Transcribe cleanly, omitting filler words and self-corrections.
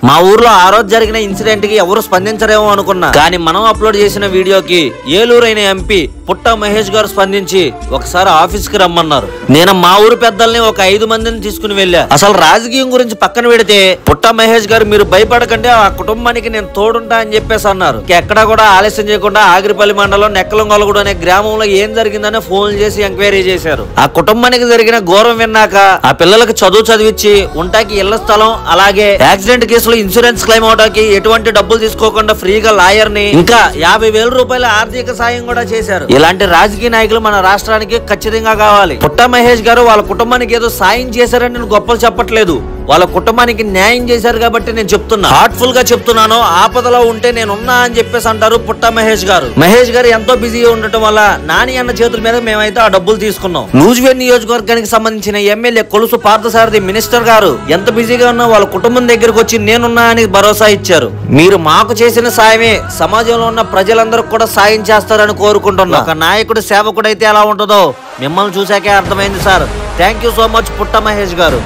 మా ఊర్లో ఆ రోజు జరిగిన ఇన్సిడెంట్ కి ఎవరు స్పందించరేమో అనుకున్నా, కానీ మనం అప్లోడ్ చేసిన వీడియోకి ఏలూరైన ఎంపీ పుట్ట మహేష్ గారు స్పందించి ఒకసారి ఆఫీస్ కి రమ్మన్నారు. నేను మా ఊరు పెద్దల్ని ఒక 5 మందిని తీసుకుని వెళ్ళా. అసలు రాజకీయం గురించి పక్కన పెడితే పుట్ట మహేష్ గారు మీరు భయపడకండి, ఆ కుటుంబానికి నేను తోడుంటా అని చెప్పేసి అన్నారు. ఎక్కడా కూడా ఆలస్యం చేయకుండా ఆగిరిపల్లి మండలం నెక్కలంగొలగూడు అనే గ్రామంలో ఏం జరిగిందని ఫోన్ చేసి ఎంక్వైరీ చేశారు. ఆ కుటుంబానికి జరిగిన ఘోరం విన్నాక ఆ పిల్లలకి చదువు చదివించి ఉంటాకి ఇళ్ల స్థలం, అలాగే యాక్సిడెంట్ కేసులో ఇన్సూరెన్స్ క్లెయిమ్ అవడానికి ఎటువంటి డబ్బులు తీసుకోకుండా ఫ్రీగా లాయర్ ని, ఇంకా 50,000 రూపాయల ఆర్థిక సాయం కూడా చేశారు. ఇలాంటి రాజకీయ నాయకులు మన రాష్ట్రానికి ఖచ్చితంగా కావాలి. పుట్ట మహేష్ గారు వాళ్ళ కుటుంబానికి ఏదో సాయం చేశారని నేను గొప్పలు చెప్పట్లేదు, వాళ్ళ కుటుంబానికి న్యాయం చేశారు కాబట్టి నేను చెప్తున్నా, హార్ట్ఫుల్ గా చెప్తున్నాను. ఆపదలో ఉంటే నేనున్నా అని చెప్పేసి అంటారు పుట్ట మహేష్ గారు. మహేష్ గారు ఎంతో బిజీగా ఉండటం వల్ల నాని అన్న చేతుల మీద మేమైతే ఆ డబ్బులు తీసుకున్నాం. నూజివేడ్ నియోజకవర్గానికి సంబంధించిన ఎమ్మెల్యే కొలుసు పార్థసారథి మినిస్టర్ గారు ఎంత బిజీగా ఉన్నా వాళ్ళ కుటుంబం దగ్గరకు వచ్చి నేనున్నా అని భరోసా ఇచ్చారు. మీరు మాకు చేసిన సాయమే సమాజంలో ఉన్న ప్రజలందరూ కూడా సాయం చేస్తారని కోరుకుంటున్నా. ఒక నాయకుడు సేవకుడు అయితే ఎలా ఉంటుందో మిమ్మల్ని చూసాకే అర్థమైంది sir. Thank you so much పుట్ట మహేష్ గారు.